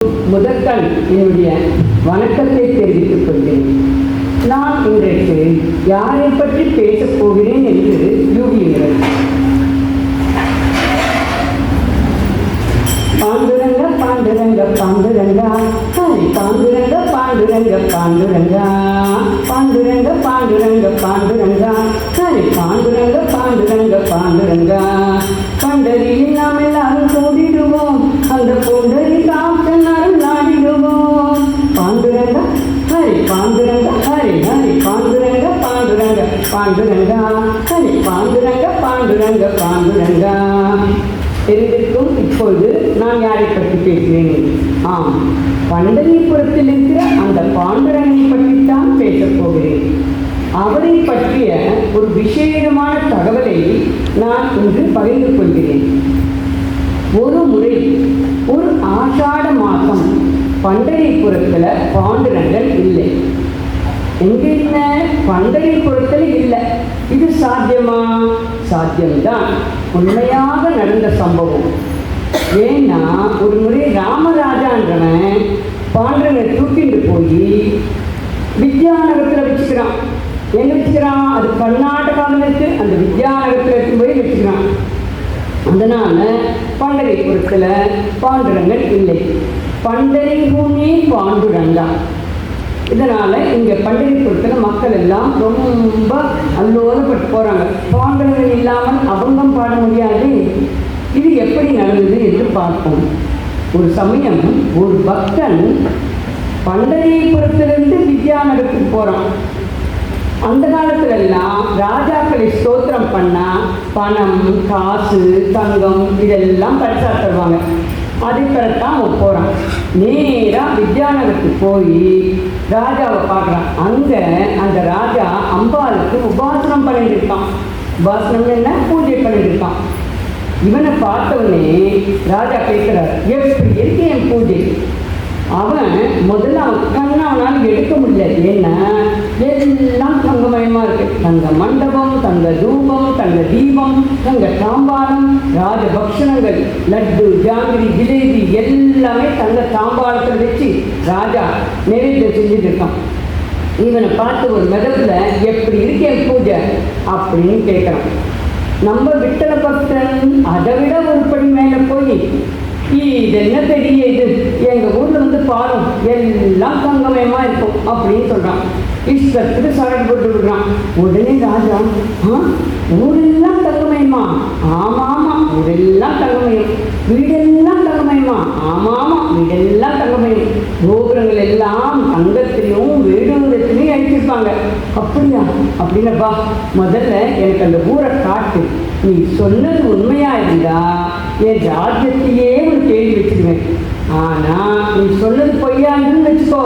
முதற்கண் என்னுடைய வணக்கத்தை தெரிவித்துக் கொள்கிறேன். நான் இன்றைக்கு யாரை பற்றி பேசப் போகிறேன் என்று யூகியுங்கள். பாண்டுரங்க பாண்டுரங்க பாண்டுரங்கா, ஹரி பாண்டுரங்க பாண்டுரங்க பாண்டுரங்கா, பாண்டுரங்க பாண்டுரங்க பாண்டுரங்கா, ஹரி பாண்டுரங்க பாண்டுரங்க பாண்டுரங்கா. பண்டரியில் நாம் எல்லாரும் கூடிடுவோம், அந்த பொண்டரி காத்தனாரும் நாடிடுவோம். பாண்டுரங்க ஹரி பாண்டுரங்க, ஹரி ஹரி பாண்டுரங்க பாண்டுரங்க பாண்டுரங்கா, ஹரி பாண்டுரங்க பாண்டுரங்க பாண்டுரங்கா. தெரிந்திருக்கும். இப்பொழுது நான் யாரை பற்றி பேசுகிறேன்? ஆம், பண்டரிபுரத்தில் இருக்கிற அந்த பாண்டுரங்கை பற்றித்தான் பேசப் போகிறேன். அவரை பற்றிய ஒரு விசேஷமான தகவலை நான் இன்று பகிர்ந்து கொள்கிறேன். ஒரு முறை ஒரு ஆஷாட மாதம் பண்டரிபுரத்தில் பாண்டுரங்கன் இல்லை. எங்கே இல்லை? பண்டரிபுரத்தில் இல்லை. இது சாத்தியமா? சாத்தியம்தான். உண்மையாக நடந்த சம்பவம். ஏன்னா ஒரு முறை ராமராஜான்றவன் பாண்டுரங்கனை தூக்கிட்டு போய் வித்யாநகரத்தில் வச்சுக்கிறான். எங்கே வச்சுக்கிறான்? அது கர்நாடகாவில் இருக்கு. அந்த வித்யாநகரத்தில் இருக்கும் போய் வச்சுக்கிறான். அதனால பண்டரிபுரத்தில் பாண்டுரங்கன் இல்லை. பண்டரி பூமி பாண்டுரங்கா. இதனால் இங்கே பண்டரிபுரத்தில் மக்கள் எல்லாம் ரொம்ப அல்லோலப்பட்டு போகிறாங்க. பாண்டுரங்கன் இல்லாமல் அவங்கம் பாட முடியாது. இது எப்படி நடந்தது என்று பார்ப்போம். ஒரு சமயம் ஒரு பக்தன் பண்டரிபுரத்திலிருந்து வித்யாநகரத்துக்கு போகிறான். அந்த காலத்துல எல்லாம் ராஜாக்களை ஸ்தோத்திரம் பண்ணால் பணம், காசு, தங்கம் இதெல்லாம் பரிசா தருவாங்க. அதுக்கெல்லாம் அவன் போகிறான். நேராக வித்யாநகருக்கு போய் ராஜாவை பார்க்குறான். அங்கே அந்த ராஜா அம்பாளுக்கு உபாசனம் பண்ணிட்டு இருக்கான். உபாசனம் என்ன? பூஜை பண்ணிட்டு இருக்கான். இவனை பார்த்தவனே ராஜா கேட்குறார், எப்படி இருக்கு என் பூஜை? அவன் முதல்ல கண்ணை அவனால் எடுக்க முடியாது. ஏன்னா எல்லாம் தங்கமயமாக இருக்கு. தங்க மண்டபம், தங்க தூபம், தங்க தீபம், தங்க தாம்பாலம், ராஜபக்ஷணங்கள், லட்டு, ஜாங்கிரி, ஜிலேபி எல்லாமே தங்க தாம்பாலத்தில் வச்சு ராஜா நைவேத்தியம் செஞ்சுட்டு இருக்கான். இவனை பார்த்து ஒரு மெதப்பில் எப்படி இருக்கேன் பூஜை அப்படின்னு கேட்குறான். நம்ம விட்டல பக்தன் அதை விட ஒரு படி மேலே போய், இது என்ன பெரிய இது, எங்கள் ஊரில் வந்து பாரும் எல்லாம் தங்கமயமாக இருக்கும் அப்படின்னு சொல்கிறான். இஷ்டத்துக்கு சரடு போட்டு விடுறான். உடனே ராஜா, ஊரெல்லாம் தங்கமயமா? ஆமாம், ஊரெல்லாம் தங்கமயம். வீடெல்லாம் தங்கமயமா? ஆமாம், வீடெல்லாம் தங்கமயம். கோபுரங்கள் எல்லாம் தங்கத்திலையும் வேடுவதத்திலையும் அழிச்சிருப்பாங்க. அப்படியா? அப்படின்னப்பா, முதல்ல எனக்கு அந்த ஊரை காட்டு. நீ சொன்னது உண்மையா இருந்தா என் ராஜ்யத்தையே ஒரு கேள்வி வச்சுருவேன். ஆனால் நீ சொன்னது பொய்யான்னு வச்சுக்கோ,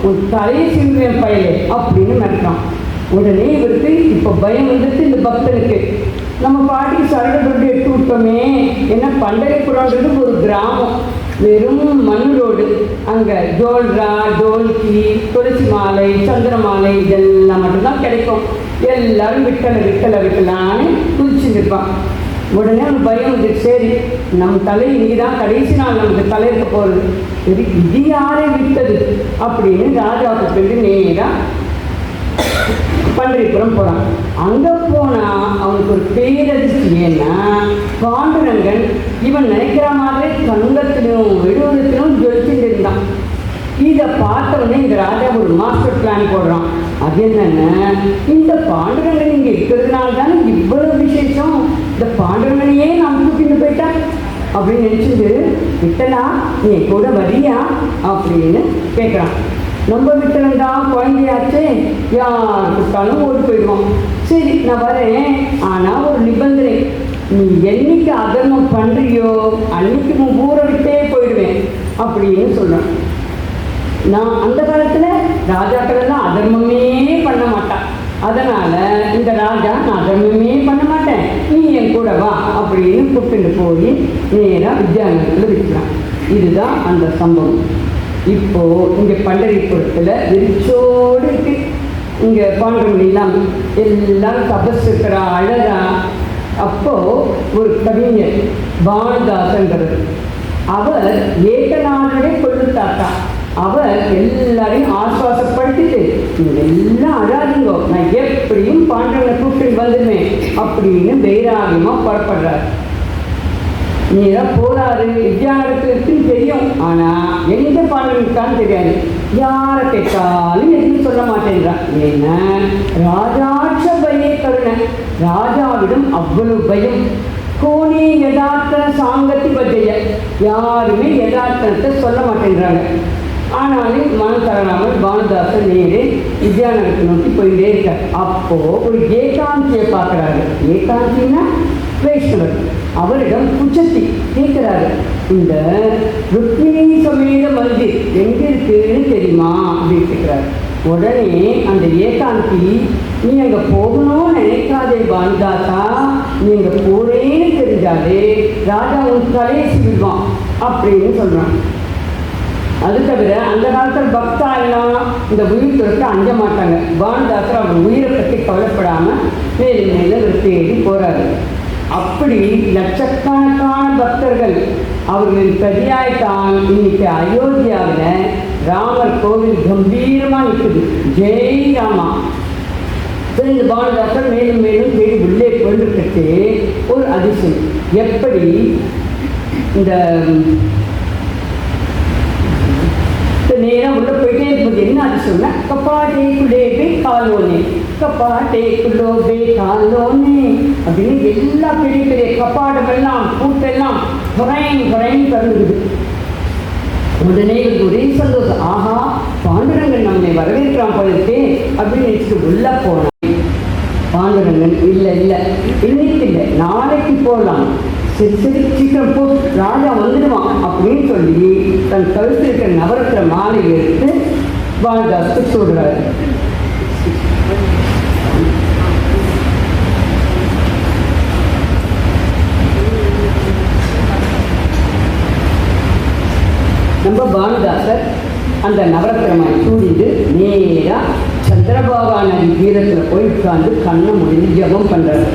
உன் தலையை சிறுவேன் பயிலே அப்படின்னு மிரட்டான். உடனே இவருக்கு இப்போ பயம் வந்துட்டு இந்த பக்தனுக்கு. நம்ம பாட்டிக்கு சரடு தொட்டு எடுத்து விட்டோமே. ஏன்னா பண்டரிபுரம்ன்றது ஒரு கிராமம், வெறும் மண் ரோடு. அங்கே ஜோல்ரா, டோல்கி, துளசி மாலை, சந்திர மாலை இதெல்லாம் மட்டும்தான் கிடைக்கும். எல்லாரும் விட்டலான்னு குதிச்சுட்டு இருப்பான். உடனே அவனுக்கு பயம் வந்து, சரி நம்ம தலை இன்னைக்கு தான் கடைசி நாள் நமக்கு தலை இருக்க போகிறது, சரி இது யாரை விட்டது அப்படின்னு ராஜாவுக்கு போயிட்டு நேராக பண்டரிபுரம் போகிறான். அங்கே போனால் அவனுக்கு ஒரு பேரதிர்ச்சி. ஏன்னா பாண்டுரங்கன் இவன் நினைக்கிற மாதிரி தங்கத்திலும் விடுவதத்திலும் ஜொலிச்சுட்டு இருந்தான். இதை பார்த்தவொடனே இந்த ராஜா ஒரு மாஸ்டர் பிளான் போடுறான். அது என்னென்ன, இந்த பாண்டுரங்கன் இங்கே இருக்கிறதுனால தானே இவ்வளவு விசேஷம், இந்த பாண்டுரங்கனையே நாம் தூக்கிட்டு போயிட்டான் அப்படின்னு நினச்சிட்டு, விட்டலா நீ கூட வரியா அப்படின்னு கேட்குறான். நம்ம விட்டலண்டா குழந்தையாச்சே, யார் கூப்பிட்டாலும் ஓடி போயிடுவோம். சரி நான் வரேன், ஆனால் ஒரு நிபந்தனை, நீ என்னைக்கு அதர்மம் பண்ணுறியோ அன்னைக்கு உன் ஊரை விட்டே போயிடுவேன் அப்படின்னு சொல்கிறான். நான் அந்த காலத்தில் ராஜாக்கள் எல்லாம் அதர்மமே பண்ண மாட்டான். அதனால் இந்த ராஜா நான் அதர்மமே பண்ண மாட்டேன், நீ என் கூட வா அப்படின்னு கூப்பிட்டு போய் நேராக வித்யாநகரத்தில் விற்கிறான். இதுதான் அந்த சம்பவம். இப்போது இங்கே பண்டரிபுரத்தில் விரிச்சோடு இருக்கு. இங்கே பாண்டுரங்கன் இல்லாமல் எல்லாரும் தபஸ் இருக்கிறா, அழகா. அப்போது ஒரு கவிஞர் பானுதாசங்கிறது அவர் ஏகநாதனுடைய கொள்ளு தாத்தா. அவர் எல்லாரையும் ஆசுவாசப்படுத்திட்டு நீங்க எல்லாம் அழாதீங்கோ, நான் எப்படியும் பாண்டவனை கூப்பிட்டு வந்துடுவேன் அப்படின்னு வைராகியமா புறப்படுறாரு. நீதான் போறாரு, வித்யாநகரத்துக்கு தெரியும், ஆனா எந்த பாண்டவனுக்கான்னு தெரியாது. யாரை கேட்டாலும் எதுவும் சொல்ல மாட்டேன்றான். ஏன்னா ராஜாட்ச பயே கருணை, ராஜாவிடம் அவ்வளவு பயம். கோணி யதார்த்த சாங்கத்தி பஜ்ஜைய, யாருமே யதார்த்தத்தை சொல்ல மாட்டேன்றாங்க. ஆனாலும் மனம் தராமல் பானுதாசன் நேரே வித்யாநகரத்தை நோக்கி போயிட்டே இருக்கார். அப்போ ஒரு ஏகாந்தியை பார்க்குறாரு. ஏகாந்தின்னா வைஷ்ணவர். அவரிடம் குச்சத்தி கேட்குறாரு, இந்த ருக்மிணி சமேத மந்திர் எங்கே இருக்குன்னு தெரியுமா அப்படின்னு கேட்குறாரு. உடனே அந்த ஏகாந்தி, நீ அங்கே போகணும்னு நினைக்காதே பானுதாசா, நீ அங்கே போறேன்னு தெரிஞ்சாலே ராஜா உன் தலையை சிவிடுவான் அப்படின்னு சொல்கிறான். அது தவிர அந்த காலத்தில் பக்தா எல்லாம் இந்த உயிர் துறக்க அஞ்ச மாட்டாங்க. பானுதாசர் அவர் உயிரை பற்றி கவலைப்படாமல் மேலும் மேலும் ஒரு தேடி போகிறாரு. அப்படி லட்சக்கணக்கான பக்தர்கள் அவர்களின் பதியாய்த்தான் இன்னைக்கு அயோத்தியாவில் ராமர் கோவில் கம்பீரமாக நிற்குது. ஜெய் ராமா. இந்த பானுதாசர் மேலும் மேலும் தேடி உள்ளே கொண்டிருக்கே ஒரு அதிசயம். எப்படி இந்த நேரம் உள்ள போயிட்டே இருக்கும்போது என்ன அதிசயம்னா, கப்பாட்டே குள்ளே காலோனே, கப்பாட்டே குள்ளோபே காலோனே அப்படின்னு எல்லா பெரிய பெரிய கப்பாடமெல்லாம் கூட்டெல்லாம் குறைன்னு திறந்துக்குது. உடனே ஒரே சந்தோஷம், ஆஹா பாண்டுரங்கன் நம்மை வரவேற்கிறான் போயிருக்கு அப்படின்னு நினைச்சிட்டு உள்ள போனான். பாண்டுரங்கன் இல்லை இன்னைக்கு இல்லை, நாளைக்கு போகலாம், சரி சீக்கிரம் போ, ராஜா வந்துடுவான் அப்படின்னு சொல்லி தன் கழுத்தில் இருக்கிற நவரத்தின மாலை எடுத்து பானுதாசுக்கு சொல்றாரு. நம்ம பானுதாசர் அந்த நவரத்தினமாய் சூடிட்டு நேரா சந்திரபாபா நதி தீரத்தில் போய் உட்கார்ந்து கண்ணை முடிஞ்சு ஜபம் பண்றாரு.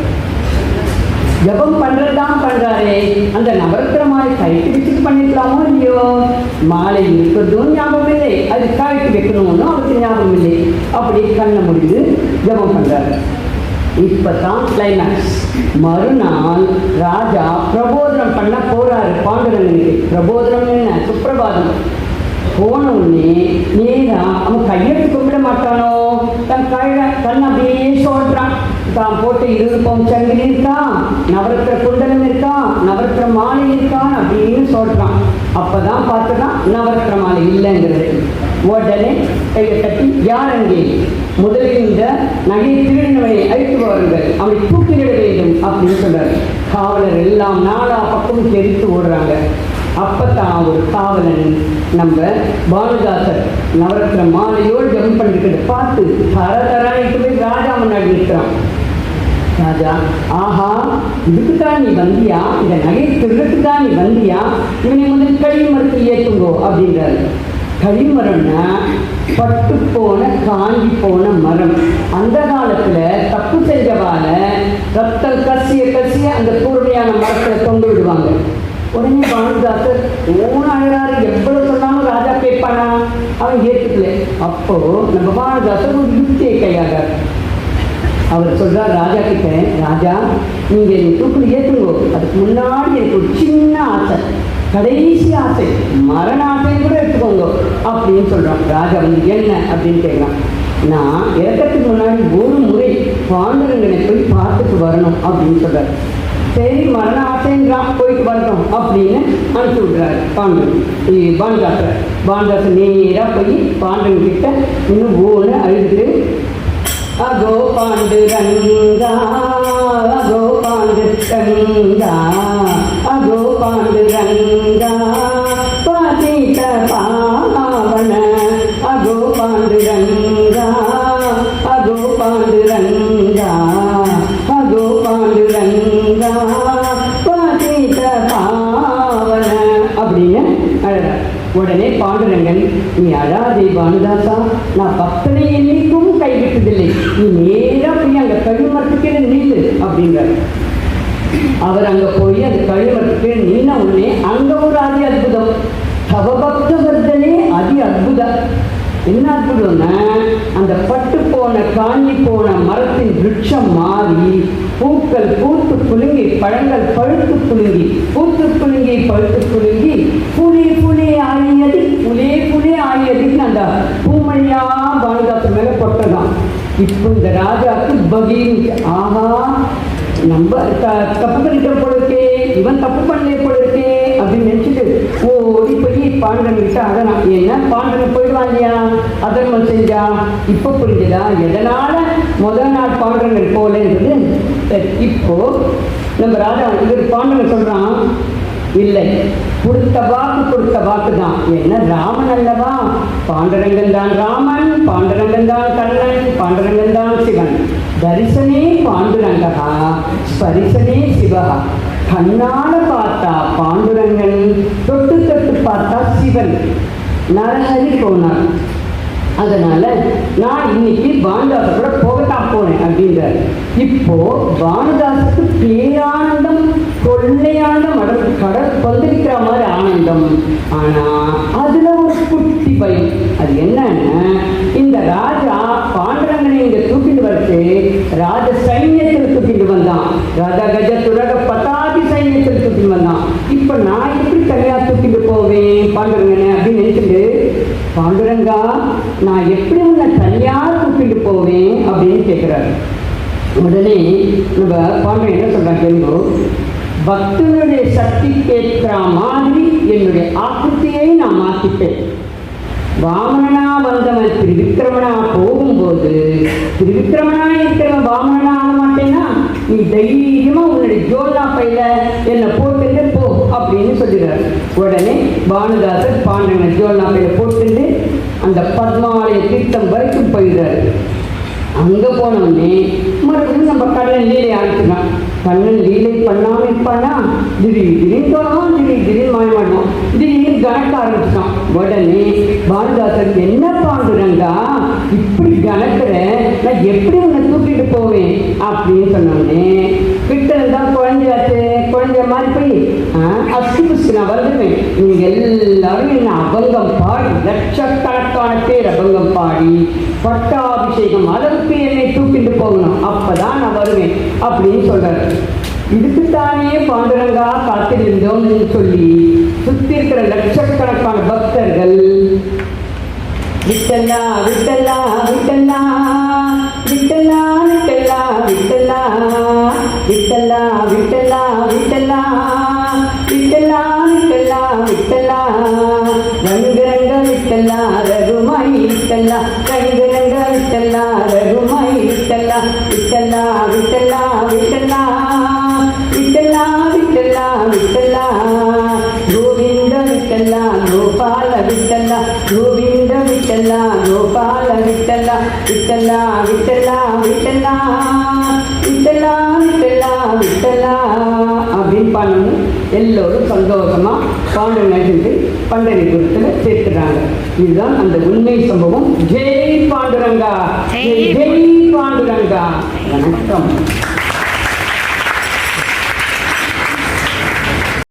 ஜபம் பண்ணுறதுதான் பண்ணுறாரே, அந்த நவரத்தின மாலை கைட்டு வச்சுட்டு பண்ணிருக்கலாமோ இல்லையோ, மாலை இருக்கிறதும் ஞாபகம் இல்லை, அது கைட்டு வைக்கணும்னு அவருக்கு ஞாபகம் இல்லை. அப்படி கண்ணை முடிந்து ஜபம் பண்ணுறாரு. இப்போ தான் கிளைமேக்ஸ். மறுநாள் ராஜா பிரபோதனம் பண்ண போகிறாரு பாண்டுரங்கனுக்கு. பிரபோதனம் என்ன, சுப்பிரபாதம். போன உடனே நேராக அவன் கையெழுத்து கும்பிட மாட்டானோ, தன் கண் அப்படியே சொல்கிறான். தான் போட்டு 20 பவுன் சங்கிலி இருக்கான், நவரத்தின குண்டலம் இருக்கான், நவரத்தின மாலை இருக்கான் அப்படின்னு சொல்கிறான். அப்போ தான் பார்த்துதான் நவரத்தின மாலை இல்லைங்கிறது. உடனே கையை கட்டி, யார் அங்கே, முதலில் இந்த நகை திருடினவனை அழைத்து வாருங்கள், அவனை தூக்கிலிட வேண்டும் அப்படின்னு சொல்கிறார். காவலர் எல்லாம் நாலா பக்கமும் தெரித்து ஓடுறாங்க. அப்பத்தான் ஒரு காவலன் நம்ம பானுதாசர் நவரத்தின மாலையோடு ஜம் பண்ணிருக்கிறது பார்த்து தரதராயிட்டு போய் ராஜா முன்னாடி நிற்கிறான். ராஜா, ஆஹா இதுக்குத்தான் நீ வந்தியா, இந்த நகை திருடத்துக்குதான் நீ வந்தியா, இவனை முதல் கழிமரத்தில் ஏற்றுங்கோ அப்படின்றாரு. கழிமரம்னா பட்டு போன காஞ்சி போன மரம். அந்த காலத்துல தப்பு செஞ்சவால ரத்தம் கசிய அந்த கூர்மையான மரத்துல தொங்க விடுவாங்க. உடனே பானுதாசர் அழகாரு, எவ்வளவு சொன்னாலும் ராஜா கேட்பானா, அவன் ஏற்றுக்கல. அப்போ நம்ம பானுதாசர் ஒரு யுக்தியை கையாகிறார். அவர் சொல்றார் ராஜா கிட்ட, ராஜா நீங்க என்னை தூக்கில் ஏற்றுங்கோ, அதுக்கு முன்னாடி எனக்கு ஒரு சின்ன ஆசை, கடைசி ஆசை, மரண ஆசையை கூட எடுத்துக்கோங்க அப்படின்னு சொல்றான். ராஜா வந்து என்ன அப்படின்னு கேட்கலாம். நான் இறக்கத்துக்கு முன்னாடி ஒரு முறை பாண்டுரங்கனை போய் பார்த்துட்டு வரணும் அப்படின்னு சொல்றாரு. சரி மரண ஆசைன்றான், போயிட்டு வரணும் அப்படின்னு அனுப்பிச்சு விடுறாரு பானுதாசர். பானுதாசர் நேராக போய் பாண்டவன் கிட்ட இன்னும் ஓன்னு அழுதுட்டு, அகோ பாண்டுரங்கா, அகோ பாண்டுரங்கா, அகோ பாண்டுரங்கா, பதித பாவன, அகோ பாண்டுரங்கா, அகோ பாண்டுரங்கா, அகோ பாண்டுரங்கா, பதித பாவன அப்படின்னு அழகார். உடனே பாண்டுரங்கன், நீ அழாதே பானுதாசா, நான் பக்தனை என்னைக்கும் கைவிட்டதில்லை, நீ நேராக போய் அங்கே கழிமரத்துக்கு நில்லு அப்படின்றார். அவர் அங்கே போய் அது கழுவறதுக்கு நின்ன உடனே அங்கே ஒரு அதி அற்புதம், தவபக்த வர்தனே அதி அற்புதம். என்ன அற்புதம்னா, அந்த பட்டு போன காஞ்சி போன மரத்தின் விருட்சம் மாறி பூக்கள் பூத்து குலுங்கி, பழங்கள் பழுத்து குலுங்கி, பூத்து குலுங்கி பழுத்து குலுங்கி, புளி புளி ஆகியது புலே புளி ஆகியதுன்னு அந்த பூமணியா பானுதாசன் மேலே போட்டதான். இப்போ இந்த ராஜாவுக்கு பகீர், ஆஹா நம்ம தப்பு பண்ணிட்ட போல இருக்கே, இவன் தப்பு பண்ணலே போல இருக்கே அப்படின்னு நினச்சிட்டு ஓடி போய் பாண்டவன் கிட்ட அதனால் என்ன பாண்டவன் போயிடுவான் இல்லையா, அதர்மம் செஞ்சா. இப்போ புரிஞ்சுதா எதனால முதல் நாள் பாண்டவங்கள் போலன்றது. இப்போ நம்ம ராஜா இவர் பாண்டவன் சொல்றான், இல்லை கொடுத்த வாக்கு தான். என்ன ராமன் அல்லவா, பாண்டரங்கன் தான் ராமன், பாண்டரங்கன் தான் கண்ணன், பாண்டரங்கன் தான் சிவன். தரிசனே பாண்டுரங்கா ஸ்பரிசனே சிவா. கண்ணால பார்த்தா பாண்டுரங்கன், தொட்டு தொட்டு பார்த்தா சிவன். நரஹரி போனார். அதனால நான் இன்னைக்கு பானுதாச கூட போகத்தான் போனேன் அப்படின்றார். இப்போ பானுதாசுக்கு பேரானந்தம், கொள்ளையானந்தம், கடல் கொந்தளிக்கிற மாதிரி ஆனந்தம். ஆனா அதுல ஒரு குட்டி பயம். அது என்னன்னா, இந்த ராஜா பாண்டரங்கனை இங்க தூக்கிட்டு வரட்டு ராஜ சைன்யத்தில் தூக்கிட்டு வந்தான், ராஜா கஜ துரக பதாதி சைன்யத்தில் தூக்கிட்டு வந்தான். இப்ப நான் எப்படி தனியா தூக்கிட்டு போவேன் பாண்டரங்கனை அப்படின்னு நினைச்சிட்டு, பாண்டுரங்கா நான் எப்படி உன்னை தனியாக கூப்பிட்டு போவேன் அப்படின்னு கேட்குறாரு. உடனே நம்ம பாண்டவன் என்ன சொல்கிறான் கேள்வி, பக்தனுடைய சக்தி கேட்கிற மாதிரி என்னுடைய ஆக்கிருத்தியை நான் மாற்றிப்பேன். வாமனனா வந்தவன் திரிவிக்ரமனா போகும்போது திரிவிக்ரமனா இருக்கிறவன் வாமனனா ஆக மாட்டேன்னா, நீ தைரியமா உன்னுடைய ஜோலா பையில என்னை போட்டுட்டு போ அப்படின்னு சொல்லிடுறாரு. உடனே பானுதாசர் பாண்டவனை ஜோலா பையில போட்டுட்டு அந்த பத்மாலய தீர்த்தம் வரைக்கும் போயிடுறாரு. அங்கே போனோடனே மறுபடியும் நம்ம கண்ணன் லீலை ஆரம்பிச்சுக்கலாம். கண்ணன் லீலை பண்ணாமல் இருப்பானா, திடீர்னு தோணும், திடீர்னு மாயமாட்டோம், திடீர்னு கணக்க ஆரம்பிச்சிட்டான். உடனே பானுதாசருக்கு என்ன பாண்டுரங்கா இப்படி கணக்கிற, நான் எப்படி உன்னை தூக்கிட்டு போவேன் அப்படின்னு சொன்னோடனே, கிட்ட இருந்தால் குழந்தையாச்சு, குழந்தைய மாதிரி போய் அஸ்தி புஸ்தி நான் வந்துடுவேன், நீங்க எல்லாரும் என்ன அபங்கம் பாடி, லட்சக்கணக்கான பேர் அபங்கம் பாடி பட்டாபிஷேகம் அளவுக்கு என்னை தூக்கிட்டு போகணும், அப்பதான் நான் வருவேன் அப்படின்னு சொல்றாரு. இதுக்குத்தானே பாண்டுரங்கா காத்திருந்தோம்னு சொல்லி சுத்தி இருக்கிற லட்சக்கணக்கான பக்தர்கள் விட்டல்லா விட்டல்லா விட்டல்லா விட்டல்லா விட்டல்லா விட்டல்லா விட்டல்லா விட்டல்லா விட்டல்லா விட்டல்லா விட்டல்லா விட்டல்லா ரங்கரங்க விட்டல்லா ரகுமாய் விட்டல்லா ரங்கரங்க விட்டல்லா ரகுமாய் விட்டல்லா விட்டல்லா விட்டல்லா விட்டல்லா விட்டல்லா விட்டல்லா விட்டல்லா கோவிந்த விட்டல்லா கோபால விட்டல்லா கோவிந்த விட்டல்லா கோபால விட்டல்லா விட்டல்லா விட்டல்லா விட்டல்லா விட்டல்லா விட்டல்லா விட்டல்லா அப்படின்னு பண்ணணும். எல்லோரும் சந்தோஷமா பாண்டவனை சென்று பண்டரிபுரத்தில் சேர்த்துட்டாங்க. இதுதான் அந்த உண்மை சம்பவம். ஜெய் பாண்டுரங்கா, ஜெய் பாண்டுரங்கா. வணக்கம்.